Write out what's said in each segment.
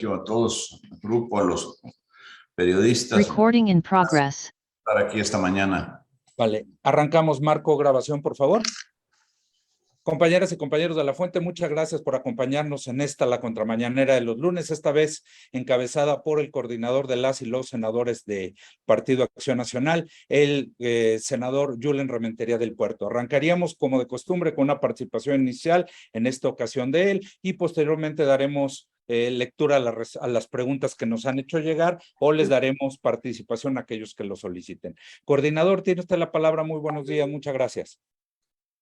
A todos, al grupo, a los periodistas. Recording in progress. Estar aquí esta mañana. Vale, arrancamos. Marco, grabación, por favor. Compañeras y compañeros de La Fuente, muchas gracias por acompañarnos en la contramañanera de los lunes, esta vez encabezada por el coordinador de las y los senadores de Partido Acción Nacional, el senador Julen Rementería del Puerto. Arrancaríamos, como de costumbre, con una participación inicial en esta ocasión de él y posteriormente daremos lectura a las preguntas que nos han hecho llegar o les daremos participación a aquellos que lo soliciten. Coordinador, tiene usted la palabra. Muy buenos días, muchas gracias.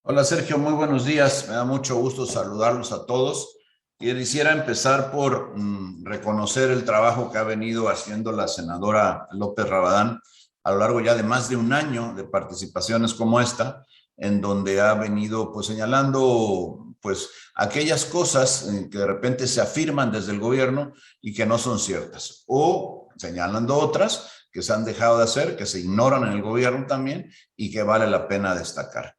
Hola Sergio, muy buenos días. Me da mucho gusto saludarlos a todos. Y quisiera empezar por reconocer el trabajo que ha venido haciendo la senadora López Rabadán a lo largo ya de más de un año de participaciones como esta, en donde ha venido pues señalando pues aquellas cosas que de repente se afirman desde el gobierno y que no son ciertas, o señalando otras que se han dejado de hacer, que se ignoran en el gobierno también y que vale la pena destacar.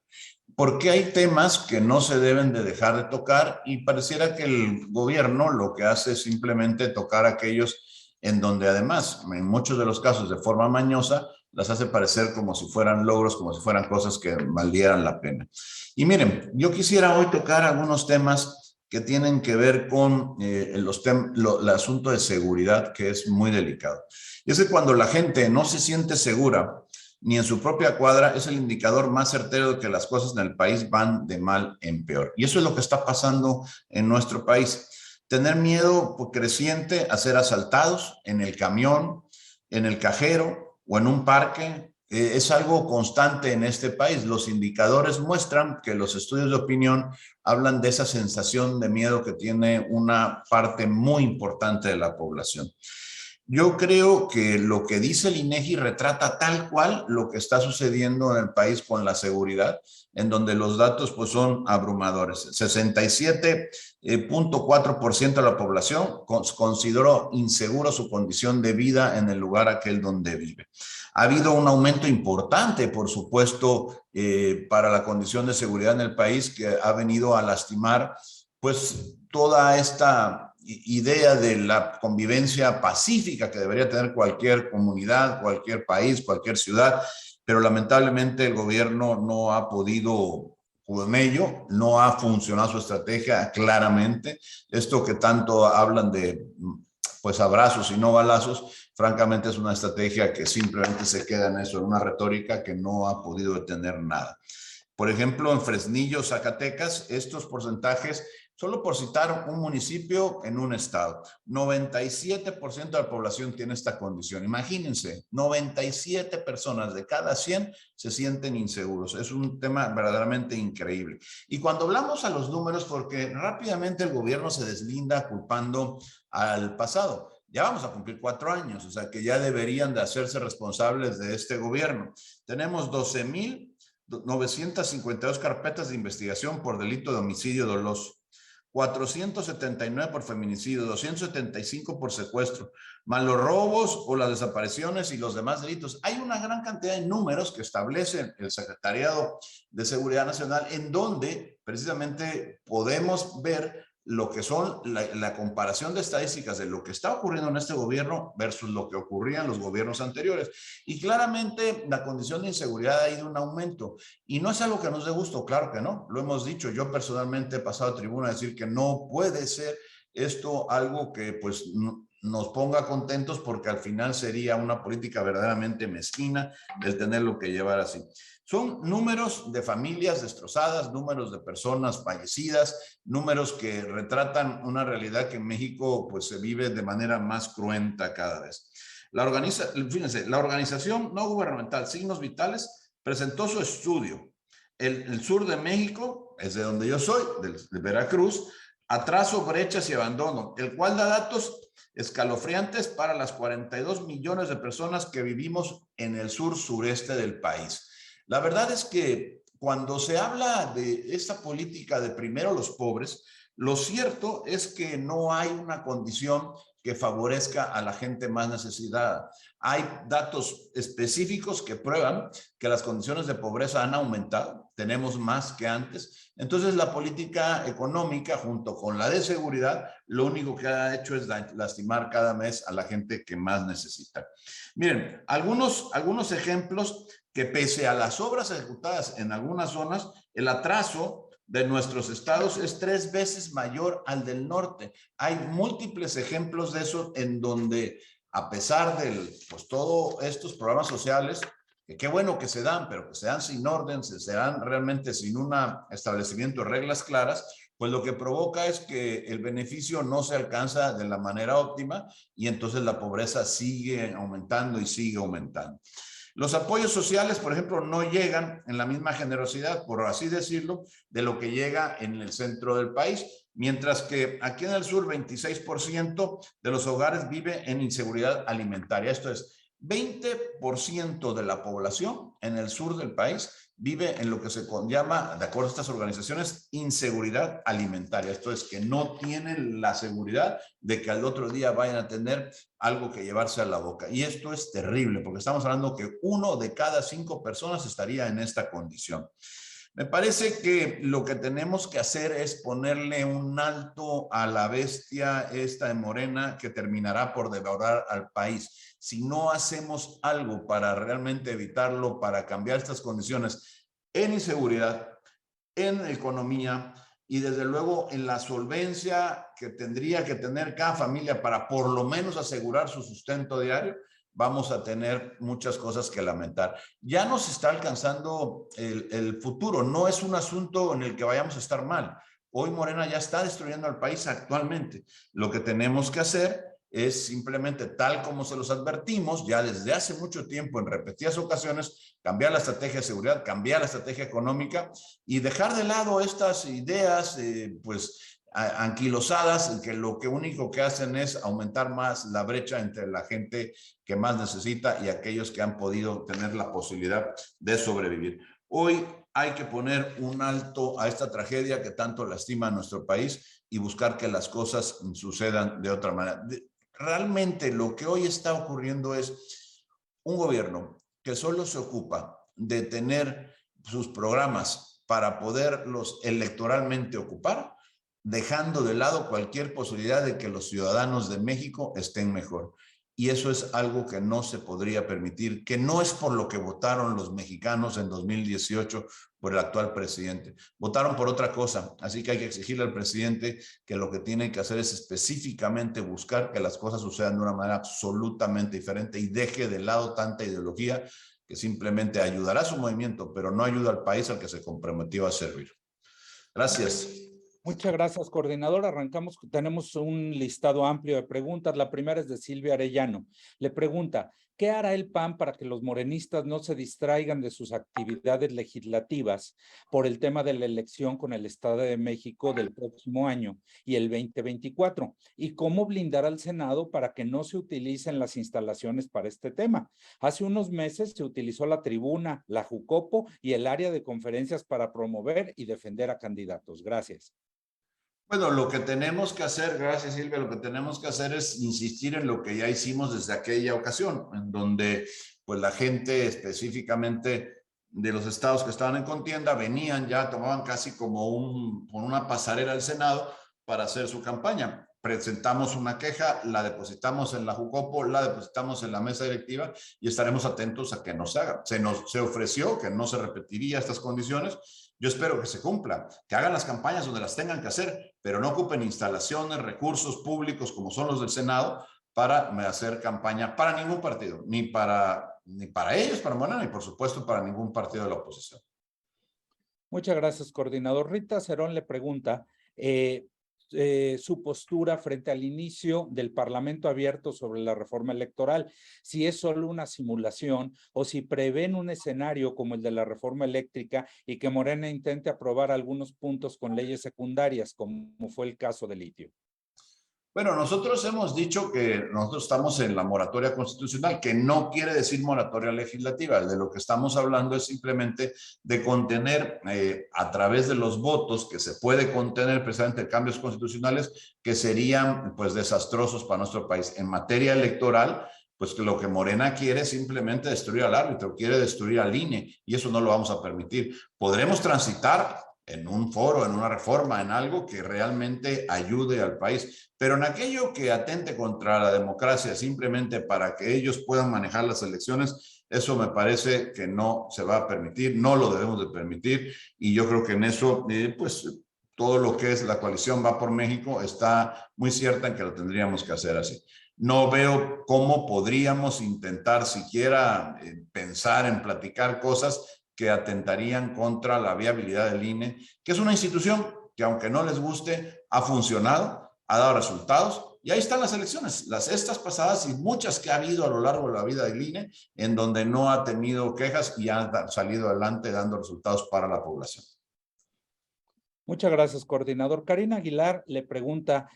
Porque hay temas que no se deben de dejar de tocar y pareciera que el gobierno lo que hace es simplemente tocar aquellos en donde además, en muchos de los casos de forma mañosa, las hace parecer como si fueran logros, como si fueran cosas que valieran la pena. Y miren, yo quisiera hoy tocar algunos temas que tienen que ver con el asunto de seguridad, que es muy delicado. Y es que cuando la gente no se siente segura, ni en su propia cuadra, es el indicador más certero de que las cosas en el país van de mal en peor. Y eso es lo que está pasando en nuestro país. Tener miedo creciente a ser asaltados en el camión, en el cajero o en un parque, es algo constante en este país. Los indicadores muestran que los estudios de opinión hablan de esa sensación de miedo que tiene una parte muy importante de la población. Yo creo que lo que dice el INEGI retrata tal cual lo que está sucediendo en el país con la seguridad, en donde los datos pues son abrumadores. 67.4% de la población consideró inseguro su condición de vida en el lugar aquel donde vive. Ha habido un aumento importante, por supuesto, para la condición de seguridad en el país, que ha venido a lastimar pues toda esta idea de la convivencia pacífica que debería tener cualquier comunidad, cualquier país, cualquier ciudad, pero lamentablemente el gobierno no ha podido con ello, no ha funcionado su estrategia claramente. Esto que tanto hablan de pues abrazos y no balazos, francamente es una estrategia que simplemente se queda en eso, en una retórica que no ha podido detener nada. Por ejemplo, en Fresnillo, Zacatecas, estos porcentajes, solo por citar un municipio en un estado, 97% de la población tiene esta condición. Imagínense, 97 personas de cada 100 se sienten inseguros. Es un tema verdaderamente increíble. Y cuando hablamos a los números, porque rápidamente el gobierno se deslinda culpando al pasado. Ya vamos a cumplir 4 años, o sea que ya deberían de hacerse responsables de este gobierno. Tenemos 12,952 carpetas de investigación por delito de homicidio doloso, 479 por feminicidio, 275 por secuestro, más los robos o las desapariciones y los demás delitos. Hay una gran cantidad de números que establece el Secretariado de Seguridad Nacional en donde precisamente podemos ver lo que son la comparación de estadísticas de lo que está ocurriendo en este gobierno versus lo que ocurría en los gobiernos anteriores. Y claramente la condición de inseguridad ha ido en aumento. Y no es algo que nos dé gusto, claro que no. Lo hemos dicho. Yo personalmente he pasado a tribuna a decir que no puede ser esto algo que pues nos ponga contentos, porque al final sería una política verdaderamente mezquina el tenerlo que llevar así. Son números de familias destrozadas, números de personas fallecidas, números que retratan una realidad que en México pues se vive de manera más cruenta cada vez. Fíjense, la organización no gubernamental Signos Vitales presentó su estudio. El sur de México, es de donde yo soy, de Veracruz, atraso, brechas y abandono, el cual da datos escalofriantes para las 42 millones de personas que vivimos en el sur sureste del país. La verdad es que cuando se habla de esta política de primero los pobres, lo cierto es que no hay una condición que favorezca a la gente más necesitada. Hay datos específicos que prueban que las condiciones de pobreza han aumentado. tenemos más que antes. Entonces, la política económica junto con la de seguridad, lo único que ha hecho es lastimar cada mes a la gente que más necesita. Miren, algunos ejemplos que pese a las obras ejecutadas en algunas zonas, el atraso de nuestros estados es 3 veces mayor al del norte. Hay múltiples ejemplos de eso en donde, a pesar de pues, todos estos programas sociales, que qué bueno que se dan, pero que se dan sin orden, se dan realmente sin un establecimiento de reglas claras, pues lo que provoca es que el beneficio no se alcanza de la manera óptima y entonces la pobreza sigue aumentando y sigue aumentando. Los apoyos sociales, por ejemplo, no llegan en la misma generosidad, por así decirlo, de lo que llega en el centro del país, mientras que aquí en el sur 26% de los hogares vive en inseguridad alimentaria. Esto es, 20% de la población en el sur del país vive en lo que se llama, de acuerdo a estas organizaciones, inseguridad alimentaria. Esto es, que no tienen la seguridad de que al otro día vayan a tener algo que llevarse a la boca. Y esto es terrible, porque estamos hablando que 1 de cada 5 personas estaría en esta condición. Me parece que lo que tenemos que hacer es ponerle un alto a la bestia esta de Morena que terminará por devorar al país. Si no hacemos algo para realmente evitarlo, para cambiar estas condiciones en inseguridad, en economía y desde luego en la solvencia que tendría que tener cada familia para por lo menos asegurar su sustento diario, vamos a tener muchas cosas que lamentar. Ya nos está alcanzando el futuro, no es un asunto en el que vayamos a estar mal. Hoy Morena ya está destruyendo al país actualmente. Lo que tenemos que hacer es simplemente, tal como se los advertimos ya desde hace mucho tiempo en repetidas ocasiones, cambiar la estrategia de seguridad, cambiar la estrategia económica y dejar de lado estas ideas pues anquilosadas, que lo que único que hacen es aumentar más la brecha entre la gente que más necesita y aquellos que han podido tener la posibilidad de sobrevivir. Hoy hay que poner un alto a esta tragedia que tanto lastima a nuestro país y buscar que las cosas sucedan de otra manera. Realmente lo que hoy está ocurriendo es un gobierno que solo se ocupa de tener sus programas para poderlos electoralmente ocupar, dejando de lado cualquier posibilidad de que los ciudadanos de México estén mejor. Y eso es algo que no se podría permitir, que no es por lo que votaron los mexicanos en 2018 por el actual presidente. Votaron por otra cosa, así que hay que exigirle al presidente que lo que tiene que hacer es específicamente buscar que las cosas sucedan de una manera absolutamente diferente y deje de lado tanta ideología que simplemente ayudará a su movimiento, pero no ayuda al país al que se comprometió a servir. Gracias. Muchas gracias, coordinador. Arrancamos, tenemos un listado amplio de preguntas. La primera es de Silvia Arellano. Le pregunta, ¿qué hará el PAN para que los morenistas no se distraigan de sus actividades legislativas por el tema de la elección con el Estado de México del próximo año y el 2024? ¿Y cómo blindar al Senado para que no se utilicen las instalaciones para este tema? Hace unos meses se utilizó la tribuna, la Jucopo y el área de conferencias para promover y defender a candidatos. Gracias. Bueno, lo que tenemos que hacer, gracias Silvia, lo que tenemos que hacer es insistir en lo que ya hicimos desde aquella ocasión, en donde pues la gente específicamente de los estados que estaban en contienda venían ya, tomaban casi como una pasarela al Senado para hacer su campaña. Presentamos una queja, la depositamos en la Jucopo, la depositamos en la mesa directiva y estaremos atentos a que no se haga. Se ofreció que no se repetiría estas condiciones. Yo espero que se cumpla, que hagan las campañas donde las tengan que hacer, pero no ocupen instalaciones, recursos públicos como son los del Senado para hacer campaña para ningún partido, ni para ellos, para Morena, ni por supuesto para ningún partido de la oposición. Muchas gracias, coordinador. Rita Cerón le pregunta su postura frente al inicio del Parlamento abierto sobre la reforma electoral, si es solo una simulación o si prevén un escenario como el de la reforma eléctrica y que Morena intente aprobar algunos puntos con leyes secundarias, como fue el caso de litio. Bueno, nosotros hemos dicho que nosotros estamos en la moratoria constitucional, que no quiere decir moratoria legislativa. De lo que estamos hablando es simplemente de contener a través de los votos que se puede contener precisamente cambios constitucionales que serían pues desastrosos para nuestro país. En materia electoral, pues que lo que Morena quiere es simplemente destruir al árbitro, quiere destruir al INE, y eso no lo vamos a permitir. Podremos transitar en un foro, en una reforma, en algo que realmente ayude al país, pero en aquello que atente contra la democracia simplemente para que ellos puedan manejar las elecciones, eso me parece que no se va a permitir, no lo debemos de permitir, y yo creo que en eso, pues todo lo que es la coalición Va por México está muy cierta en que lo tendríamos que hacer así. No veo cómo podríamos intentar siquiera pensar en platicar cosas que atentarían contra la viabilidad del INE, que es una institución que, aunque no les guste, ha funcionado, ha dado resultados, y ahí están las elecciones, estas pasadas y muchas que ha habido a lo largo de la vida del INE, en donde no ha tenido quejas y ha salido adelante dando resultados para la población. Muchas gracias, coordinador. Karina Aguilar le pregunta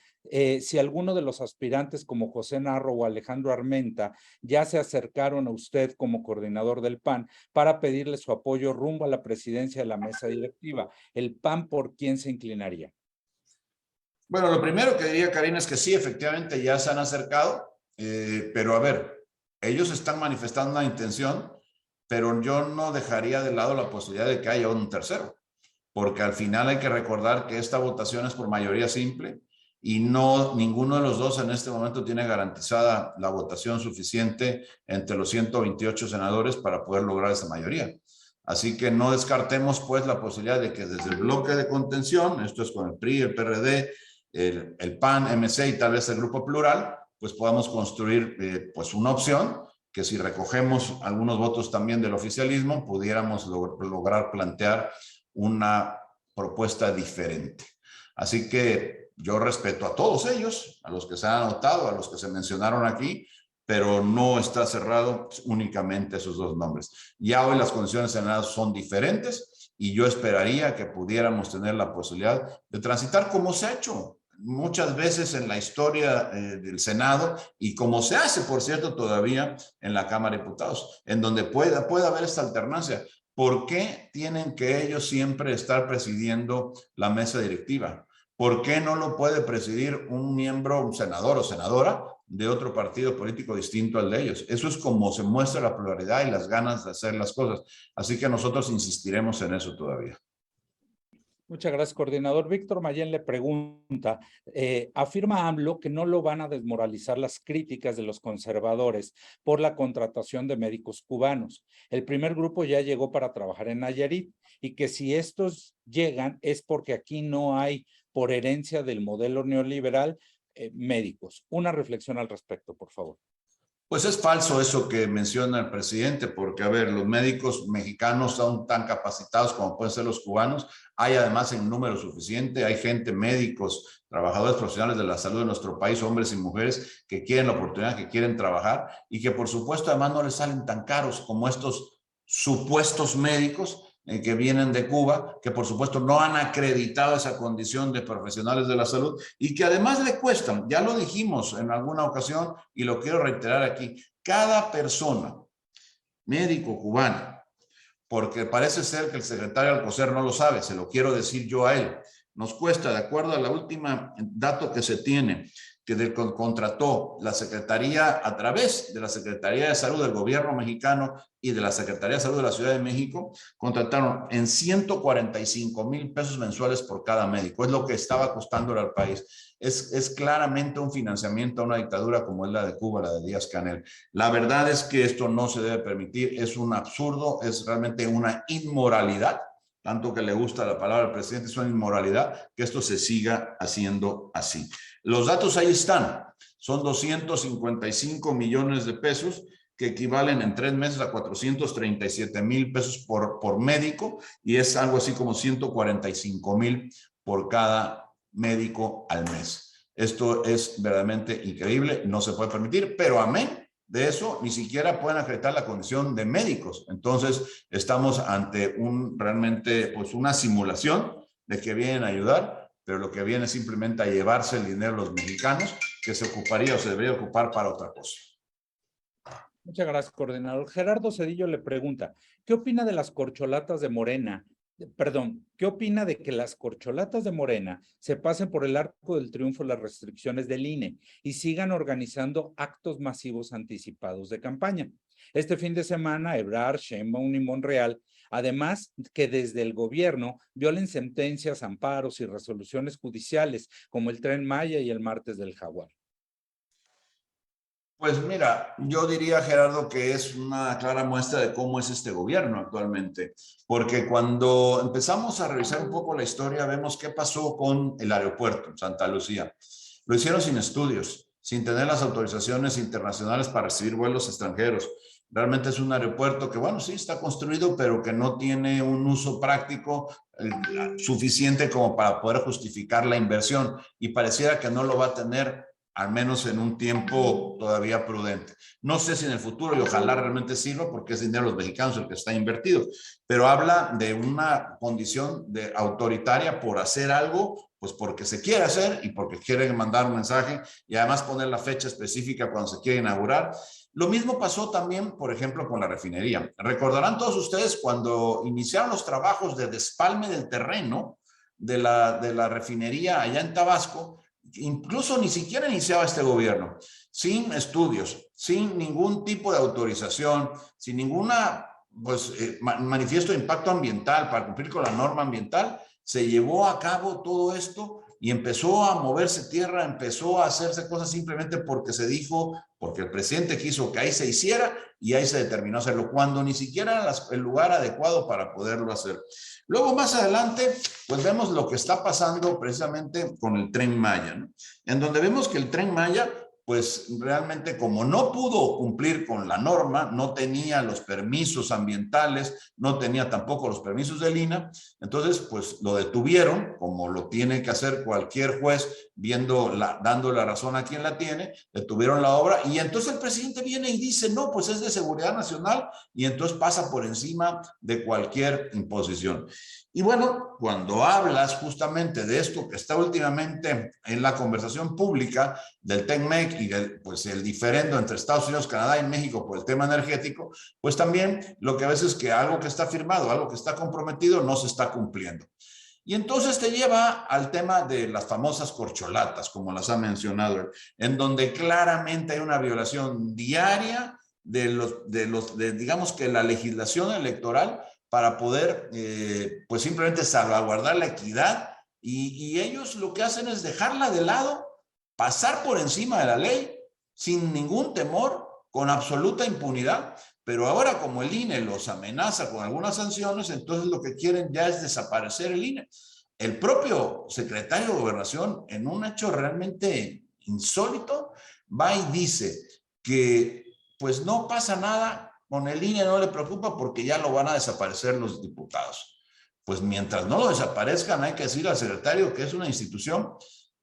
si alguno de los aspirantes como José Narro o Alejandro Armenta ya se acercaron a usted como coordinador del PAN para pedirle su apoyo rumbo a la presidencia de la mesa directiva. ¿El PAN por quién se inclinaría? Bueno, lo primero que diría, Karina, es que sí, efectivamente ya se han acercado, pero a ver, ellos están manifestando una intención, pero yo no dejaría de lado la posibilidad de que haya un tercero, porque al final hay que recordar que esta votación es por mayoría simple y no, ninguno de los dos en este momento tiene garantizada la votación suficiente entre los 128 senadores para poder lograr esa mayoría. Así que no descartemos pues la posibilidad de que desde el bloque de contención, esto es con el PRI, el PRD, el PAN, MC y tal vez el Grupo Plural, pues podamos construir pues una opción que si recogemos algunos votos también del oficialismo, pudiéramos lograr plantear una propuesta diferente. Así que yo respeto a todos ellos, a los que se han anotado, a los que se mencionaron aquí, pero no está cerrado únicamente esos dos nombres. Ya hoy las condiciones en Senado son diferentes y yo esperaría que pudiéramos tener la posibilidad de transitar como se ha hecho muchas veces en la historia del Senado y como se hace, por cierto, todavía en la Cámara de Diputados, en donde puede haber esta alternancia. ¿Por qué tienen que ellos siempre estar presidiendo la mesa directiva? ¿Por qué no lo puede presidir un miembro, un senador o senadora de otro partido político distinto al de ellos? Eso es como se muestra la pluralidad y las ganas de hacer las cosas. Así que nosotros insistiremos en eso todavía. Muchas gracias, coordinador. Víctor Mayén le pregunta, afirma AMLO que no lo van a desmoralizar las críticas de los conservadores por la contratación de médicos cubanos. El primer grupo ya llegó para trabajar en Nayarit y que si estos llegan es porque aquí no hay, por herencia del modelo neoliberal, médicos. Una reflexión al respecto, por favor. Pues es falso eso que menciona el presidente, porque, a ver, los médicos mexicanos son tan capacitados como pueden ser los cubanos. Hay además en número suficiente, hay gente, médicos, trabajadores profesionales de la salud de nuestro país, hombres y mujeres que quieren la oportunidad, que quieren trabajar y que por supuesto además no les salen tan caros como estos supuestos médicos que vienen de Cuba, que por supuesto no han acreditado esa condición de profesionales de la salud y que además le cuestan, ya lo dijimos en alguna ocasión y lo quiero reiterar aquí, cada persona, médico cubano, porque parece ser que el secretario Alcocer no lo sabe, se lo quiero decir yo a él, nos cuesta, de acuerdo a la última dato que se tiene, que contrató la Secretaría a través de la Secretaría de Salud del gobierno mexicano y de la Secretaría de Salud de la Ciudad de México, contrataron en 145,000 pesos mensuales por cada médico. Es lo que estaba costándole al país. Es claramente un financiamiento a una dictadura como es la de Cuba, la de Díaz-Canel. La verdad es que esto no se debe permitir, es un absurdo, es realmente una inmoralidad, tanto que le gusta la palabra al presidente, es una inmoralidad que esto se siga haciendo así. Los datos ahí están, son 255 millones de pesos que equivalen en 3 meses a 437,000 pesos por médico y es algo así como 145,000 por cada médico al mes. Esto es verdaderamente increíble, no se puede permitir, pero amén de eso, ni siquiera pueden acreditar la condición de médicos. Entonces, estamos ante realmente pues una simulación de que vienen a ayudar, pero lo que viene es simplemente a llevarse el dinero a los mexicanos, que se ocuparía o se debería ocupar para otra cosa. Muchas gracias, coordinador. Gerardo Cedillo le pregunta, ¿qué opina de las corcholatas de Morena Perdón, ¿qué opina de que las corcholatas de Morena se pasen por el arco del triunfo las restricciones del INE y sigan organizando actos masivos anticipados de campaña? Este fin de semana, Ebrard, Sheinbaum y Monreal, además que desde el gobierno violen sentencias, amparos y resoluciones judiciales, como el Tren Maya y el Martes del Jaguar. Pues mira, yo diría, Gerardo, que es una clara muestra de cómo es este gobierno actualmente, porque cuando empezamos a revisar un poco la historia, vemos qué pasó con el aeropuerto en Santa Lucía. Lo hicieron sin estudios, sin tener las autorizaciones internacionales para recibir vuelos extranjeros. Realmente es un aeropuerto que, bueno, sí está construido, pero que no tiene un uso práctico suficiente como para poder justificar la inversión y pareciera que no lo va a tener al menos en un tiempo todavía prudente. No sé si en el futuro, y ojalá realmente sirva, porque es dinero de los mexicanos el que está invertido, pero habla de una condición de autoritaria por hacer algo, pues porque se quiere hacer y porque quieren mandar un mensaje y además poner la fecha específica cuando se quiere inaugurar. Lo mismo pasó también, por ejemplo, con la refinería. Recordarán todos ustedes cuando iniciaron los trabajos de despalme del terreno de la refinería allá en Tabasco. Incluso ni siquiera iniciaba este gobierno, sin estudios, sin ningún tipo de autorización, sin ninguna manifiesto de impacto ambiental para cumplir con la norma ambiental, se llevó a cabo todo esto y empezó a moverse tierra, empezó a hacerse cosas simplemente porque se dijo, porque el presidente quiso que ahí se hiciera y ahí se determinó hacerlo, cuando ni siquiera era el lugar adecuado para poderlo hacer. Luego, más adelante, pues vemos lo que está pasando precisamente con el Tren Maya, ¿no? En donde vemos que el Tren Maya, pues realmente como no pudo cumplir con la norma, no tenía los permisos ambientales, no tenía tampoco los permisos del INAH, entonces pues lo detuvieron, como lo tiene que hacer cualquier juez, dando la razón a quien la tiene, detuvieron la obra y entonces el presidente viene y dice, no, pues es de seguridad nacional y entonces pasa por encima de cualquier imposición. Y bueno, cuando hablas justamente de esto que está últimamente en la conversación pública del TECMEC y pues el diferendo entre Estados Unidos, Canadá y México por el tema energético, pues también lo que ves es que algo que está firmado, algo que está comprometido, no se está cumpliendo. Y entonces te lleva al tema de las famosas corcholatas, como las ha mencionado, en donde claramente hay una violación diaria de digamos que la legislación electoral para poder, pues simplemente salvaguardar la equidad y ellos lo que hacen es dejarla de lado, pasar por encima de la ley sin ningún temor, con absoluta impunidad, pero ahora como el INE los amenaza con algunas sanciones, entonces lo que quieren ya es desaparecer el INE. El propio secretario de Gobernación, en un hecho realmente insólito, va y dice que pues no pasa nada, con el INE no le preocupa porque ya lo van a desaparecer los diputados. Pues mientras no lo desaparezcan, hay que decir al secretario que es una institución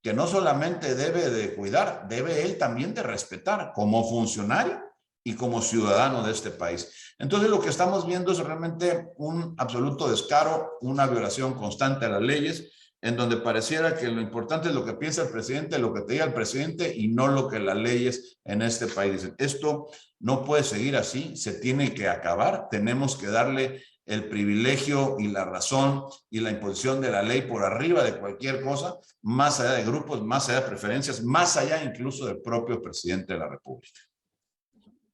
que no solamente debe de cuidar, debe él también de respetar como funcionario y como ciudadano de este país. Entonces lo que estamos viendo es realmente un absoluto descaro, una violación constante a las leyes, en donde pareciera que lo importante es lo que piensa el presidente, lo que te diga el presidente y no lo que las leyes en este país dicen. Esto no puede seguir así, se tiene que acabar, tenemos que darle el privilegio y la razón y la imposición de la ley por arriba de cualquier cosa, más allá de grupos, más allá de preferencias, más allá incluso del propio presidente de la República.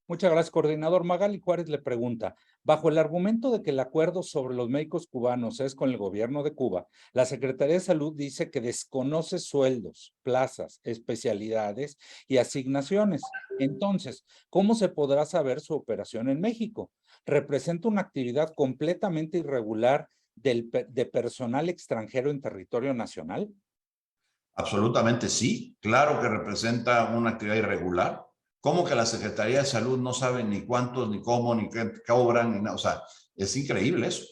Muchas gracias, coordinador. Magali Juárez le pregunta, bajo el argumento de que el acuerdo sobre los médicos cubanos es con el gobierno de Cuba, la Secretaría de Salud dice que desconoce sueldos, plazas, especialidades y asignaciones. Entonces, ¿cómo se podrá saber su operación en México? ¿Representa una actividad completamente irregular de personal extranjero en territorio nacional? Absolutamente sí, claro que representa una actividad irregular. ¿Cómo que la Secretaría de Salud no sabe ni cuántos, ni cómo, ni qué cobran, ni nada? O sea, es increíble eso.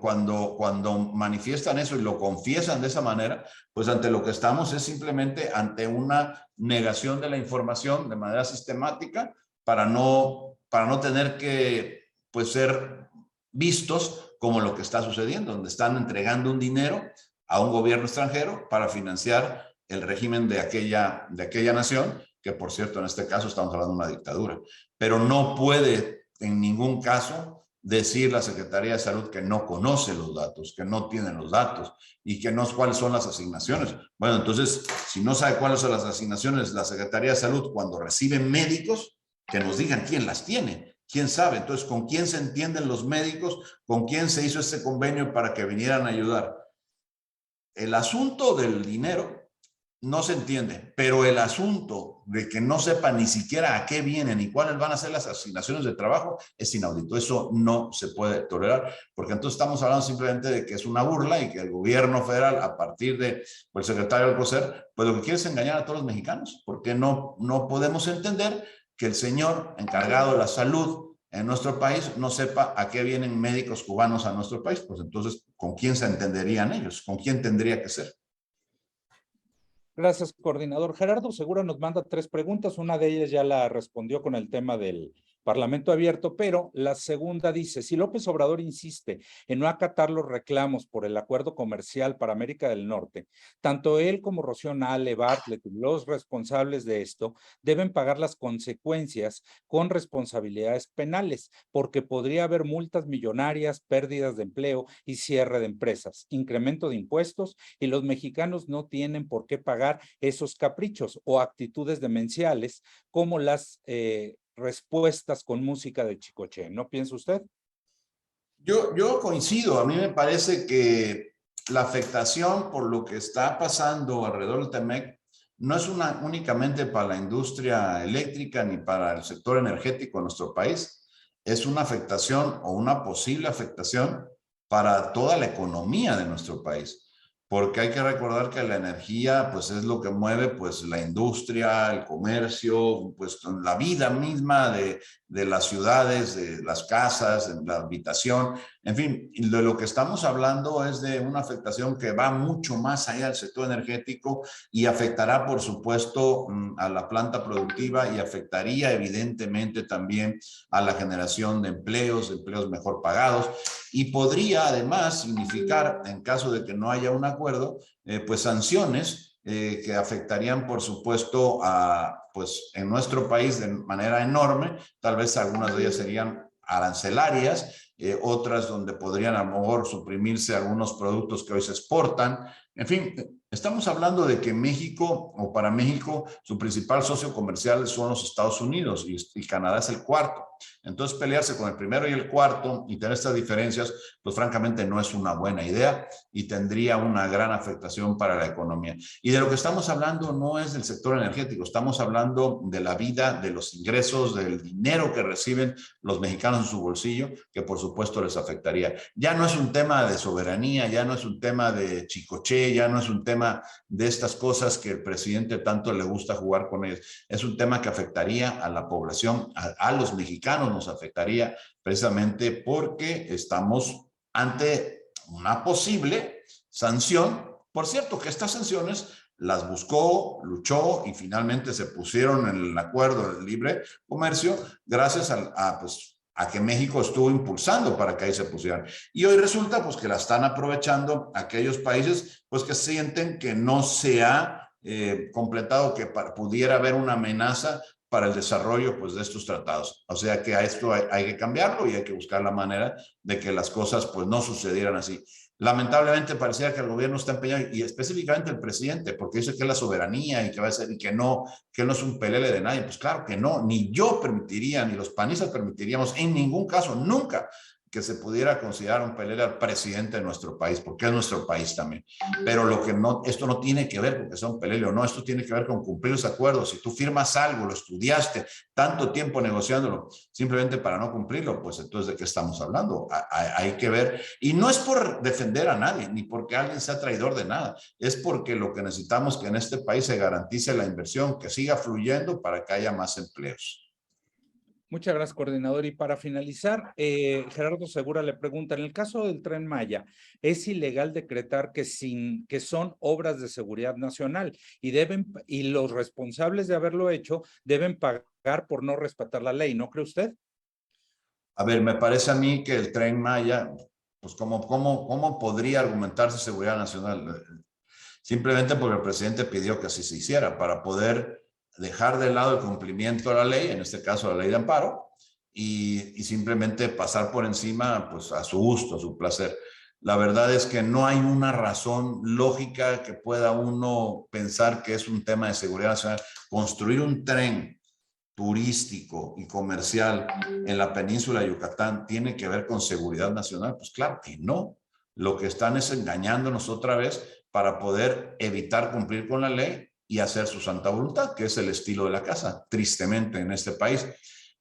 Cuando manifiestan eso y lo confiesan de esa manera, pues ante lo que estamos es simplemente ante una negación de la información de manera sistemática para no tener que pues ser vistos como lo que está sucediendo, donde están entregando un dinero a un gobierno extranjero para financiar el régimen de aquella nación, que por cierto en este caso estamos hablando de una dictadura, pero no puede en ningún caso decir la Secretaría de Salud que no conoce los datos, que no tiene los datos y que no cuáles son las asignaciones. Bueno, entonces, si no sabe cuáles son las asignaciones, la Secretaría de Salud, cuando reciben médicos, que nos digan quién las tiene. ¿Quién sabe? Entonces, ¿con quién se entienden los médicos? ¿Con quién se hizo este convenio para que vinieran a ayudar? El asunto del dinero no se entiende, pero el asunto de que no sepa ni siquiera a qué vienen y cuáles van a ser las asignaciones de trabajo es inaudito. Eso no se puede tolerar, porque entonces estamos hablando simplemente de que es una burla y que el gobierno federal, a partir de el secretario Alcocer, pues lo que quiere es engañar a todos los mexicanos, porque no podemos entender que el señor encargado de la salud en nuestro país no sepa a qué vienen médicos cubanos a nuestro país. Pues entonces, ¿con quién se entenderían ellos? ¿Con quién tendría que ser? Gracias, coordinador. Gerardo Segura nos manda 3 preguntas. Una de ellas ya la respondió con el tema del Parlamento abierto, pero la segunda dice, si López Obrador insiste en no acatar los reclamos por el acuerdo comercial para América del Norte, tanto él como Rocío Nale, Bartlett, los responsables de esto, deben pagar las consecuencias con responsabilidades penales, porque podría haber multas millonarias, pérdidas de empleo y cierre de empresas, incremento de impuestos, y los mexicanos no tienen por qué pagar esos caprichos o actitudes demenciales como las respuestas con música de Chicoche. ¿No piensa usted? Yo coincido. A mí me parece que la afectación por lo que está pasando alrededor del TEMEC no es únicamente para la industria eléctrica ni para el sector energético de nuestro país. Es una afectación o una posible afectación para toda la economía de nuestro país. Porque hay que recordar que la energía, pues, es lo que mueve, pues, la industria, el comercio, pues, la vida misma de las ciudades, de las casas, de la habitación. En fin, de lo que estamos hablando es de una afectación que va mucho más allá del sector energético y afectará, por supuesto, a la planta productiva y afectaría evidentemente también a la generación de empleos mejor pagados, y podría además significar, en caso de que no haya un acuerdo, pues sanciones que afectarían, por supuesto, pues en nuestro país de manera enorme. Tal vez algunas de ellas serían arancelarias, otras donde podrían a lo mejor suprimirse algunos productos que hoy se exportan. En fin, estamos hablando de que México, o para México, su principal socio comercial son los Estados Unidos y Canadá es el cuarto. Entonces, pelearse con el primero y el cuarto y tener estas diferencias, pues francamente no es una buena idea y tendría una gran afectación para la economía. Y de lo que estamos hablando no es del sector energético, estamos hablando de la vida, de los ingresos, del dinero que reciben los mexicanos en su bolsillo, que por supuesto les afectaría. Ya no es un tema de soberanía, ya no es un tema de chicoche, ya no es un tema de estas cosas que el presidente tanto le gusta jugar con ellos. Es un tema que afectaría a la población, a los mexicanos nos afectaría, precisamente porque estamos ante una posible sanción. Por cierto, que estas sanciones las buscó, luchó y finalmente se pusieron en el acuerdo de libre comercio gracias a que México estuvo impulsando para que ahí se pusieran. Y hoy resulta pues que la están aprovechando aquellos países pues que sienten que no se ha completado, que pudiera haber una amenaza para el desarrollo pues de estos tratados. O sea que a esto hay que cambiarlo y hay que buscar la manera de que las cosas pues no sucedieran así. Lamentablemente parecía que el gobierno está empeñado, y específicamente el presidente, porque dice que es la soberanía y que va a ser, y que no es un pelele de nadie. Pues claro que no, ni yo permitiría, ni los panistas permitiríamos en ningún caso, nunca, que se pudiera considerar un pelele al presidente de nuestro país, porque es nuestro país también. Pero esto no tiene que ver con que sea un pelele o no, esto tiene que ver con cumplir los acuerdos. Si tú firmas algo, lo estudiaste, tanto tiempo negociándolo, simplemente para no cumplirlo, pues entonces ¿de qué estamos hablando? Hay que ver, y no es por defender a nadie, ni porque alguien sea traidor de nada, es porque lo que necesitamos es que en este país se garantice la inversión, que siga fluyendo para que haya más empleos. Muchas gracias, coordinador. Y para finalizar, Gerardo Segura le pregunta, en el caso del Tren Maya, ¿es ilegal decretar que son obras de seguridad nacional y los responsables de haberlo hecho deben pagar por no respetar la ley? ¿No cree usted? A ver, me parece a mí que el Tren Maya, pues ¿cómo podría argumentarse seguridad nacional? Simplemente porque el presidente pidió que así se hiciera para poder dejar de lado el cumplimiento de la ley, en este caso la ley de amparo, y simplemente pasar por encima, pues a su gusto, a su placer. La verdad es que no hay una razón lógica que pueda uno pensar que es un tema de seguridad nacional. Construir un tren turístico y comercial en la península de Yucatán tiene que ver con seguridad nacional. Pues claro que no. Lo que están es engañándonos otra vez para poder evitar cumplir con la ley y hacer su santa voluntad, que es el estilo de la casa, tristemente, en este país.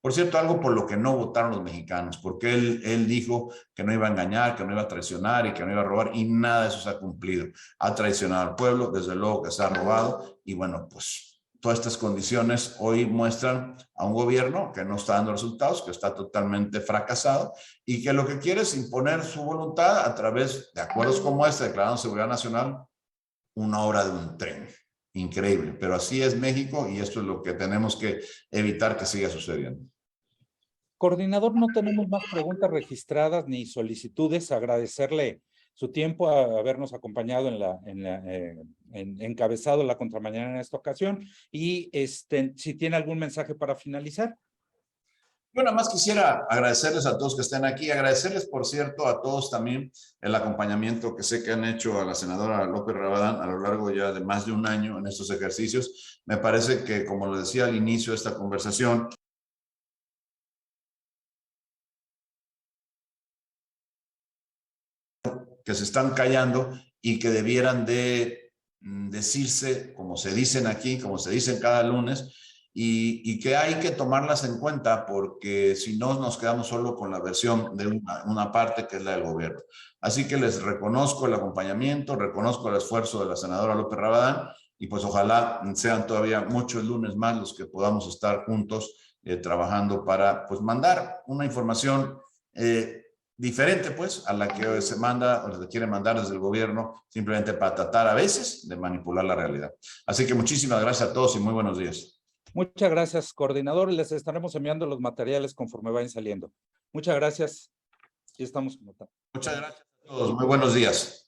Por cierto, algo por lo que no votaron los mexicanos, porque él dijo que no iba a engañar, que no iba a traicionar y que no iba a robar, y nada de eso se ha cumplido. Ha traicionado al pueblo, desde luego que se ha robado, y bueno, pues todas estas condiciones hoy muestran a un gobierno que no está dando resultados, que está totalmente fracasado y que lo que quiere es imponer su voluntad a través de acuerdos como este, declarando seguridad nacional, una hora de un tren. Increíble, pero así es México y esto es lo que tenemos que evitar que siga sucediendo. Coordinador, no tenemos más preguntas registradas ni solicitudes. Agradecerle su tiempo a habernos acompañado encabezado la contramañana en esta ocasión. Y si tiene algún mensaje para finalizar. Yo nada más quisiera agradecerles a todos que estén aquí, agradecerles, por cierto, a todos también el acompañamiento que sé que han hecho a la senadora López Rabadán a lo largo ya de más de un año en estos ejercicios. Me parece que, como lo decía al inicio de esta conversación, que se están callando y que debieran de decirse, como se dicen aquí, como se dicen cada lunes, y que hay que tomarlas en cuenta porque si no nos quedamos solo con la versión de una parte que es la del gobierno. Así que les reconozco el acompañamiento, reconozco el esfuerzo de la senadora López Rabadán y pues ojalá sean todavía muchos lunes más los que podamos estar juntos trabajando para pues mandar una información diferente pues a la que se manda o se quiere mandar desde el gobierno simplemente para tratar a veces de manipular la realidad. Así que muchísimas gracias a todos y muy buenos días. Muchas gracias, coordinador. Les estaremos enviando los materiales conforme vayan saliendo. Muchas gracias. Y estamos en contacto. Muchas gracias a todos. Muy buenos días.